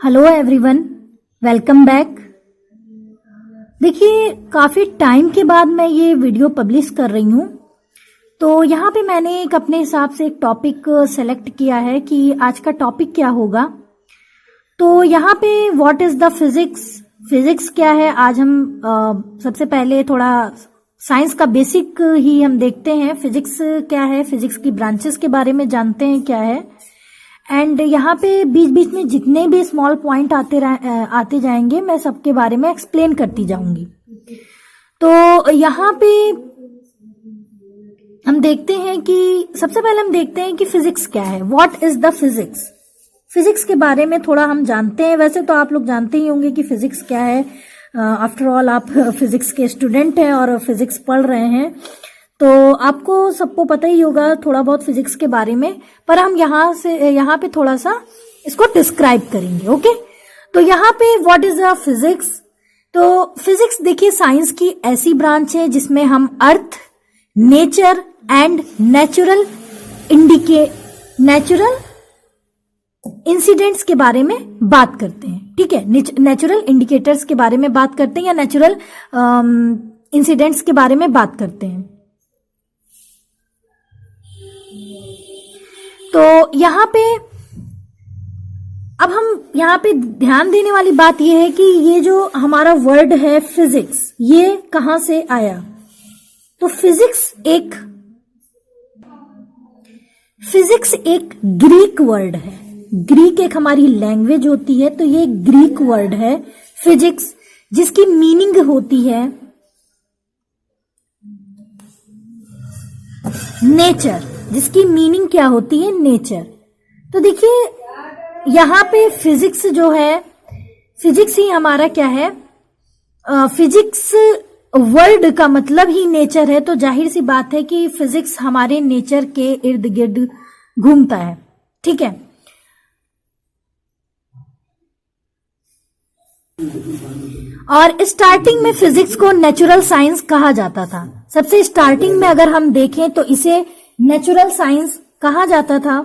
Hello everyone, welcome back. देखिए, काफ़ी time के बाद मैं ये वीडियो पब्लिश कर रही हूँ। तो यहाँ पे मैंने एक अपने हिसाब से एक टॉपिक सेलेक्ट किया है कि आज का टॉपिक क्या होगा। तो यहाँ पे व्हाट इज़ द फिजिक्स क्या है। आज हम सबसे पहले थोड़ा साइंस का बेसिक ही हम देखते हैं। फिजिक्स क्या है, फिजिक्स की ब्रांचेस के बारे में जानते हैं क्या है। एंड यहाँ पे बीच बीच में जितने भी स्मॉल पॉइंट आते जाएंगे, मैं सबके बारे में एक्सप्लेन करती जाऊंगी। तो यहाँ पे हम देखते हैं कि सबसे पहले हम देखते हैं कि फिजिक्स क्या है। What is the physics. Physics के बारे में थोड़ा हम जानते हैं। वैसे तो आप लोग जानते ही होंगे कि फिजिक्स क्या है। आफ्टर ऑल आप फिजिक्स के स्टूडेंट हैं और फिजिक्स पढ़ रहे हैं, तो आपको सबको पता ही होगा थोड़ा बहुत फिजिक्स के बारे में। पर हम यहाँ पे थोड़ा सा इसको डिस्क्राइब करेंगे। ओके, तो यहाँ पे व्हाट इज द फिजिक्स। तो फिजिक्स देखिए साइंस की ऐसी ब्रांच है जिसमें हम अर्थ, नेचर एंड नेचुरल इंसिडेंट्स के बारे में बात करते हैं। ठीक है, नेचुरल इंडिकेटर्स के बारे में बात करते हैं या नेचुरल इंसिडेंट्स के बारे में बात करते हैं। तो यहाँ पे अब हम यहाँ पे ध्यान देने वाली बात यह है कि ये जो हमारा वर्ड है फिजिक्स, ये कहां से आया। तो फिजिक्स एक ग्रीक वर्ड है। ग्रीक एक हमारी लैंग्वेज होती है, तो ये ग्रीक वर्ड है फिजिक्स, जिसकी मीनिंग होती है नेचर। जिसकी मीनिंग क्या होती है, नेचर। तो देखिए यहां पे फिजिक्स जो है, फिजिक्स ही हमारा क्या है, फिजिक्स वर्ड का मतलब ही नेचर है। तो जाहिर सी बात है कि फिजिक्स हमारे नेचर के इर्द गिर्द घूमता है। ठीक है, और स्टार्टिंग में फिजिक्स को नेचुरल साइंस कहा जाता था। सबसे स्टार्टिंग में अगर हम देखें तो इसे नेचुरल साइंस कहा जाता था।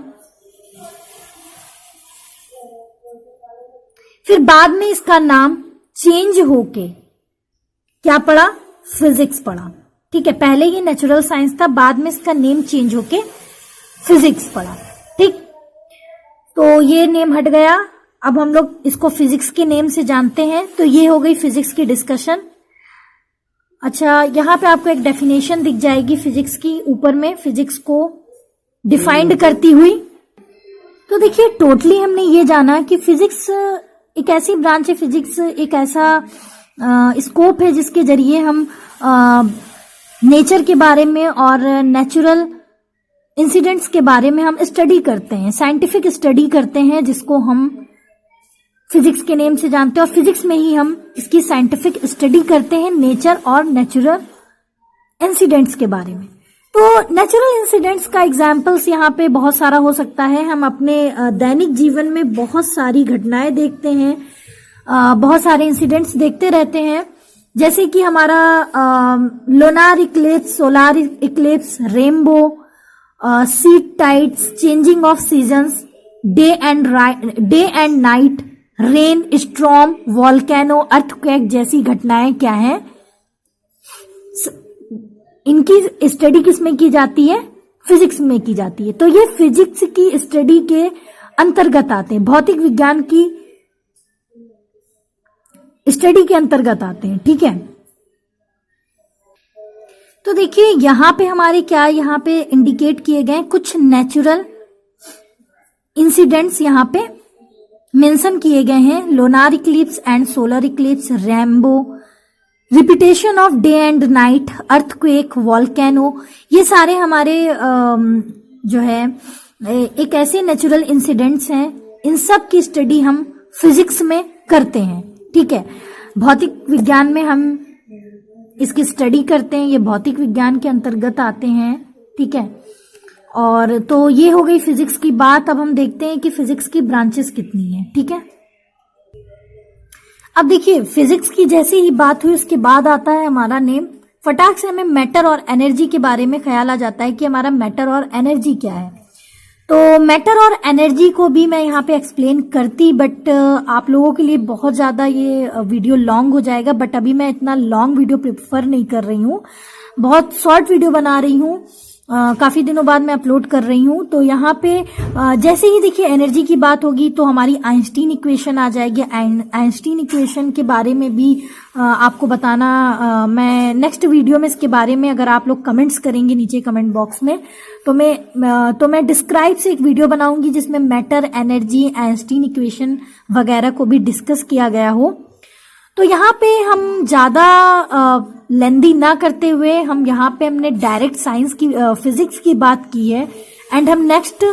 फिर बाद में इसका नाम चेंज होके क्या पड़ा, फिजिक्स पड़ा। ठीक है, पहले ये नेचुरल साइंस था, बाद में इसका नेम चेंज होके फिजिक्स पड़ा। ठीक, तो ये नेम हट गया। अब हम लोग इसको फिजिक्स के नेम से जानते हैं। तो ये हो गई फिजिक्स की डिस्कशन। अच्छा, यहाँ पे आपको एक डेफिनेशन दिख जाएगी फिजिक्स की, ऊपर में फिजिक्स को डिफाइंड करती हुई। तो देखिए टोटली हमने ये जाना कि फिजिक्स एक ऐसी ब्रांच है, फिजिक्स एक ऐसा स्कोप है जिसके जरिए हम नेचर के बारे में और नेचुरल इंसिडेंट्स के बारे में हम स्टडी करते हैं, साइंटिफिक स्टडी करते हैं, जिसको हम फिजिक्स के नेम से जानते हैं। और फिजिक्स में ही हम इसकी साइंटिफिक स्टडी करते हैं नेचर और नेचुरल इंसिडेंट्स के बारे में। तो नेचुरल इंसिडेंट्स का एग्जाम्पल्स यहाँ पे बहुत सारा हो सकता है। हम अपने दैनिक जीवन में बहुत सारी घटनाएं देखते हैं, बहुत सारे इंसिडेंट्स देखते रहते हैं। जैसे कि हमारा lunar Eclipse, solar Eclipse, rainbow, seed tides, changing of seasons, day and night, rain, storm, volcano, earthquake जैसी घटनाएं क्या हैं, इनकी स्टडी किसमें की जाती है, फिजिक्स में की जाती है। तो ये फिजिक्स की स्टडी के अंतर्गत आते हैं, भौतिक विज्ञान की स्टडी के अंतर्गत आते हैं। ठीक है, तो देखिए यहां पे हमारे क्या, यहां पे इंडिकेट किए गए कुछ नेचुरल इंसिडेंट्स यहां पे मेंशन किए गए हैं। Lunar Eclipse and solar Eclipse, rainbow, repetition of day and night, earthquake, volcano, ये सारे हमारे जो है एक ऐसे नेचुरल इंसिडेंट्स हैं। इन सब की स्टडी हम फिजिक्स में करते हैं। ठीक है, भौतिक विज्ञान में हम इसकी स्टडी करते हैं, ये भौतिक विज्ञान के अंतर्गत आते हैं। ठीक है, और तो ये हो गई फिजिक्स की बात। अब हम देखते हैं कि फिजिक्स की ब्रांचेस कितनी है। ठीक है, अब देखिए फिजिक्स की जैसे ही बात हुई उसके बाद आता है हमारा नेम। फटाक से हमें मैटर और एनर्जी के बारे में ख्याल आ जाता है कि हमारा मैटर और एनर्जी क्या है। तो मैटर और एनर्जी को भी मैं यहाँ पे एक्सप्लेन करती, बट आप लोगों के लिए बहुत ज़्यादा ये वीडियो लॉन्ग हो जाएगा, बट अभी मैं इतना लॉन्ग वीडियो प्रेफर नहीं कर रही हूँ, बहुत शॉर्ट वीडियो बना रही हूँ। काफ़ी दिनों बाद मैं अपलोड कर रही हूँ। तो यहाँ पे जैसे ही देखिए एनर्जी की बात होगी तो हमारी आइंस्टीन इक्वेशन आ जाएगी। आइंस्टीन इक्वेशन के बारे में भी आपको बताना मैं नेक्स्ट वीडियो में इसके बारे में, अगर आप लोग कमेंट्स करेंगे नीचे कमेंट बॉक्स में, तो मैं डिस्क्राइब से एक वीडियो बनाऊंगी जिसमें मैटर, एनर्जी, आइंस्टीन इक्वेशन वगैरह को भी डिस्कस किया गया हो। तो यहाँ पे हम ज़्यादा लेंदी ना करते हुए हम यहाँ पे हमने डायरेक्ट साइंस की फिजिक्स की बात की है, एंड हम नेक्स्ट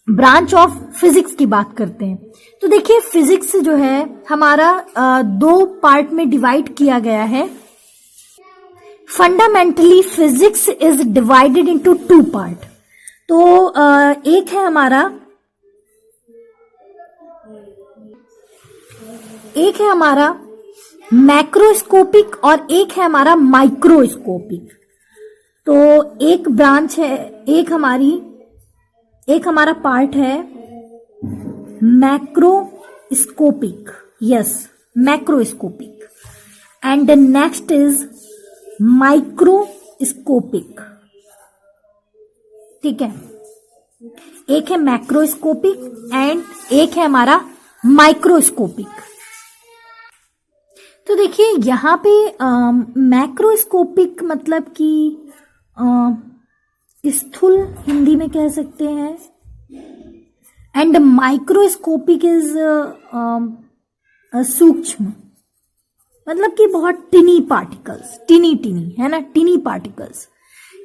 ब्रांच ऑफ फिजिक्स की बात करते हैं। तो देखिए फिजिक्स जो है हमारा दो पार्ट में डिवाइड किया गया है। Fundamentally physics is divided into two part. तो एक है हमारा मैक्रोस्कोपिक और एक है हमारा माइक्रोस्कोपिक। तो एक ब्रांच है, एक हमारा पार्ट है macroscopic, yes macroscopic, and next is microscopic. ठीक है, एक है मैक्रोस्कोपिक एंड एक है हमारा माइक्रोस्कोपिक। तो देखिए यहाँ पे मैक्रोस्कोपिक मतलब कि स्थूल हिंदी में कह सकते हैं, एंड माइक्रोस्कोपिक इज सूक्ष्म, मतलब कि बहुत टिनी पार्टिकल्स, टिनी है ना, टिनी पार्टिकल्स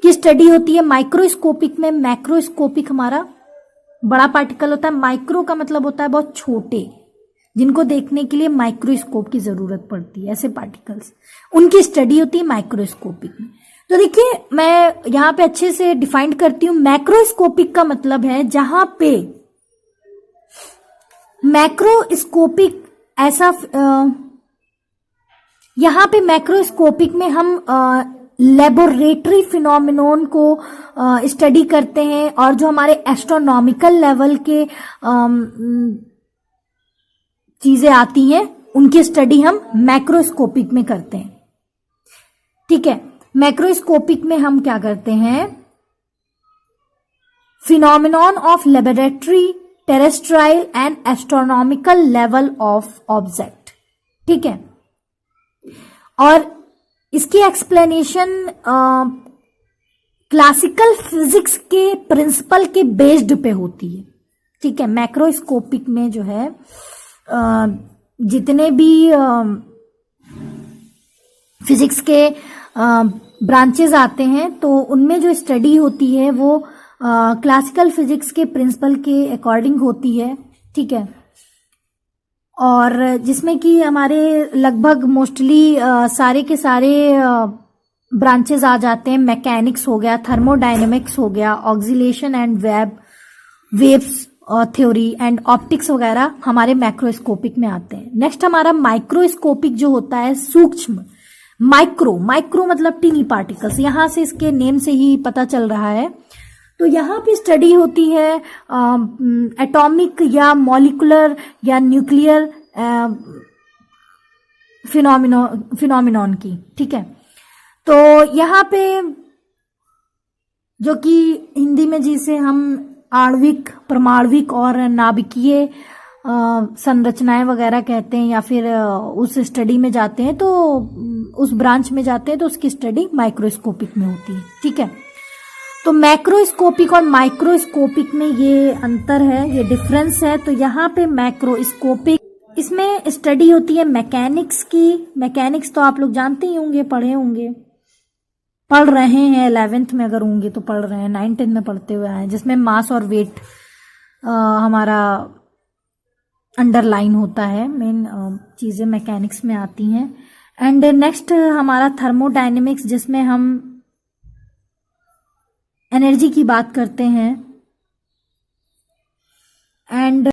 की स्टडी होती है माइक्रोस्कोपिक में। मैक्रोस्कोपिक हमारा बड़ा पार्टिकल होता है, माइक्रो का मतलब होता है बहुत छोटे, जिनको देखने के लिए माइक्रोस्कोप की जरूरत पड़ती है, ऐसे पार्टिकल्स, उनकी स्टडी होती है माइक्रोस्कोपिक में। तो देखिए मैं यहाँ पे अच्छे से डिफाइन करती हूँ। मैक्रोस्कोपिक का मतलब है जहां पे मैक्रोस्कोपिक ऐसा यहाँ पे मैक्रोस्कोपिक में हम लेबोरेटरी फिनोमिनोन को स्टडी करते हैं, और जो हमारे एस्ट्रोनॉमिकल लेवल के चीजें आती हैं उनकी स्टडी हम मैक्रोस्कोपिक में करते हैं। ठीक है, मैक्रोस्कोपिक में हम क्या करते हैं, phenomenon of laboratory, terrestrial and astronomical level of object. ठीक है, और इसकी एक्सप्लेनेशन क्लासिकल फिजिक्स के प्रिंसिपल के बेस्ड पे होती है। ठीक है, मैक्रोस्कोपिक में जो है जितने भी फिजिक्स के ब्रांचेस आते हैं तो उनमें जो स्टडी होती है वो क्लासिकल फिजिक्स के प्रिंसिपल के अकॉर्डिंग होती है। ठीक है, और जिसमें कि हमारे लगभग मोस्टली सारे के सारे ब्रांचेस आ जाते हैं। मैकेनिक्स हो गया, थर्मोडायनेमिक्स हो गया, oscillation and waves theory and optics वगैरह हमारे मैक्रोस्कोपिक में आते हैं। नेक्स्ट हमारा माइक्रोस्कोपिक जो होता है सूक्ष्म, माइक्रो मतलब टिनी पार्टिकल्स, यहां से इसके नेम से ही पता चल रहा है। तो यहाँ पे स्टडी होती है एटॉमिक या मॉलिकुलर या न्यूक्लियर फिनोमिनॉन की। ठीक है, तो यहाँ पे जो कि हिंदी में जिसे हम आणविक, परमाणविक और नाभिकीय संरचनाएं वगैरह कहते हैं, या फिर उस स्टडी में जाते हैं, तो उस ब्रांच में जाते हैं तो उसकी स्टडी माइक्रोस्कोपिक में होती है। ठीक है, तो मैक्रोस्कोपिक और माइक्रोस्कोपिक में ये अंतर है, ये डिफरेंस है। तो यहाँ पे मैक्रोस्कोपिक, इसमें स्टडी होती है मैकेनिक्स की। मैकेनिक्स तो आप लोग जानते ही होंगे, पढ़े होंगे, पढ़ रहे हैं 11th में, अगर होंगे तो पढ़ रहे हैं, 9th 10th में पढ़ते हुए आए, जिसमें मास और वेट हमारा अंडरलाइन होता है। मेन चीजें मैकेनिक्स में आती हैं। एंड नेक्स्ट हमारा थर्मोडायनेमिक्स, जिसमें हम एनर्जी की बात करते हैं। एंड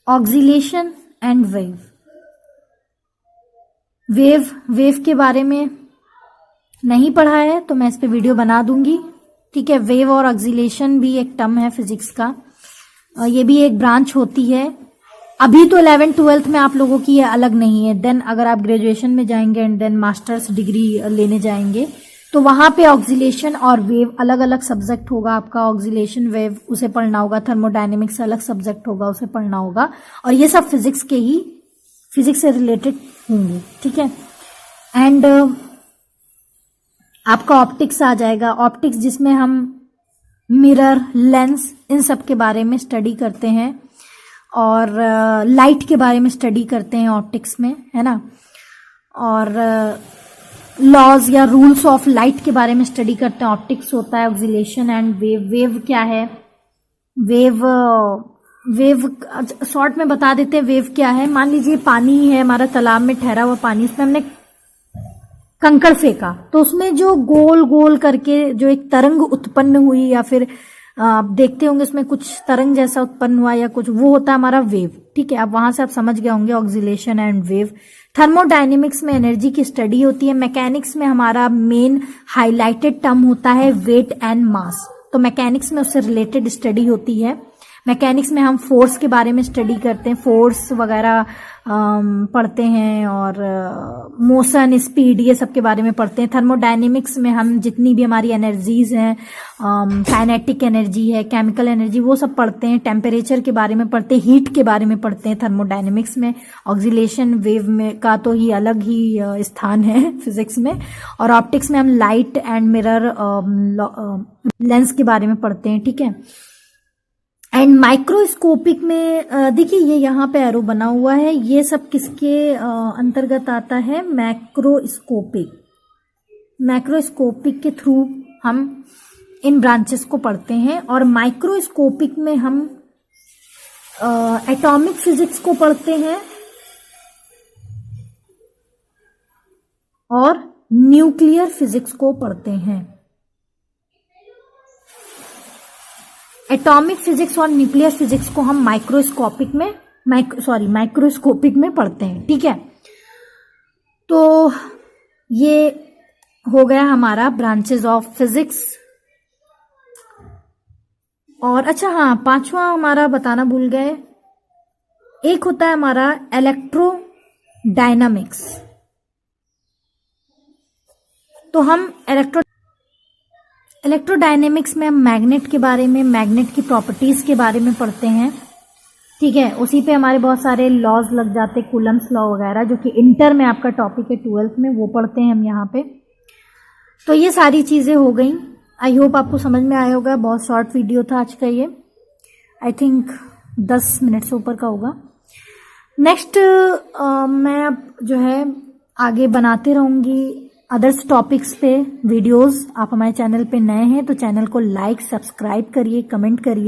ऑक्सीलेशन एंड वेव के बारे में नहीं पढ़ा है तो मैं इस पे वीडियो बना दूंगी, ठीक है। वेव और ऑक्सीलेशन भी एक टर्म है फिजिक्स का, ये भी एक ब्रांच होती है। अभी तो 11th 12th में आप लोगों की ये अलग नहीं है, देन अगर आप ग्रेजुएशन में जाएंगे एंड देन मास्टर्स डिग्री लेने जाएंगे तो वहां पे ऑक्सीलेशन और वेव अलग अलग सब्जेक्ट होगा आपका। ऑक्सीलेशन वेव उसे पढ़ना होगा, थर्मोडायनेमिक्स अलग सब्जेक्ट होगा, उसे पढ़ना होगा, और ये सब फिजिक्स से रिलेटेड होंगे, ठीक है। एंड आपका ऑप्टिक्स आ जाएगा, ऑप्टिक्स जिसमें हम मिरर, लेंस, इन सब के बारे में स्टडी करते हैं, और लाइट के बारे में स्टडी करते हैं ऑप्टिक्स में, है ना। और लॉज या रूल्स ऑफ लाइट के बारे में स्टडी करते हैं, ऑप्टिक्स होता है। ऑक्सीलेशन एंड वेव, वेव क्या है, वेव शॉर्ट में बता देते हैं वेव क्या है। मान लीजिए पानी है हमारा, तालाब में ठहरा हुआ पानी, उसमें हमने कंकड़ फेंका तो उसमें जो गोल गोल करके जो एक तरंग उत्पन्न हुई, या फिर आप देखते होंगे उसमें कुछ तरंग जैसा उत्पन्न हुआ या कुछ, वो होता है हमारा वेव, ठीक है। अब वहां से आप समझ गए होंगे ऑक्सीलेशन एंड वेव। थर्मोडायनेमिक्स में एनर्जी की स्टडी होती है। मैकेनिक्स में हमारा मेन हाईलाइटेड टर्म होता है वेट एंड मास, तो मैकेनिक्स में उससे रिलेटेड स्टडी होती है। मैकेनिक्स में हम फोर्स के बारे में स्टडी करते हैं, फोर्स वगैरह पढ़ते हैं, और मोशन, स्पीड, ये सब के बारे में पढ़ते हैं। थर्मोडायनेमिक्स में हम जितनी भी हमारी एनर्जीज हैं, काइनेटिक एनर्जी है, केमिकल एनर्जी, वो सब पढ़ते हैं। टेम्परेचर के बारे में पढ़ते हैं, हीट के बारे में पढ़ते हैं थर्मोडायनेमिक्स में। ऑक्सीलेशन वेव में का तो ही अलग ही स्थान है फिजिक्स में। और ऑप्टिक्स में हम लाइट एंड मिरर, लेंस के बारे में पढ़ते हैं, ठीक है। एंड माइक्रोस्कोपिक में देखिए ये यहाँ पे एरो बना हुआ है, ये सब किसके अंतर्गत आता है, मैक्रोस्कोपिक के थ्रू हम इन ब्रांचेस को पढ़ते हैं। और माइक्रोस्कोपिक में हम एटॉमिक फिजिक्स को पढ़ते हैं और न्यूक्लियर फिजिक्स को पढ़ते हैं। एटॉमिक फिजिक्स और न्यूक्लियर फिजिक्स को हम माइक्रोस्कोपिक में पढ़ते हैं, ठीक है। तो ये हो गया हमारा ब्रांचेस ऑफ फिजिक्स। और अच्छा हाँ, पांचवा हमारा बताना भूल गए, एक होता है हमारा इलेक्ट्रोडायनामिक्स। तो हम इलेक्ट्रोडायनेमिक्स में हम मैग्नेट के बारे में, मैग्नेट की प्रॉपर्टीज के बारे में पढ़ते हैं, ठीक है। उसी पे हमारे बहुत सारे लॉज लग जाते हैं, कूलम्स लॉ वगैरह, जो कि इंटर में आपका टॉपिक है 12th में, वो पढ़ते हैं हम यहाँ पे। तो ये सारी चीजें हो गई। आई होप आपको समझ में आया होगा। बहुत शॉर्ट वीडियो था आज का ये, आई थिंक 10 मिनट से ऊपर का होगा। नेक्स्ट मैं अब जो है आगे बनाते रहूंगी अदर्स टॉपिक्स पे वीडियोस। आप हमारे चैनल पे नए हैं तो चैनल को लाइक, सब्सक्राइब करिए, कमेंट करिए।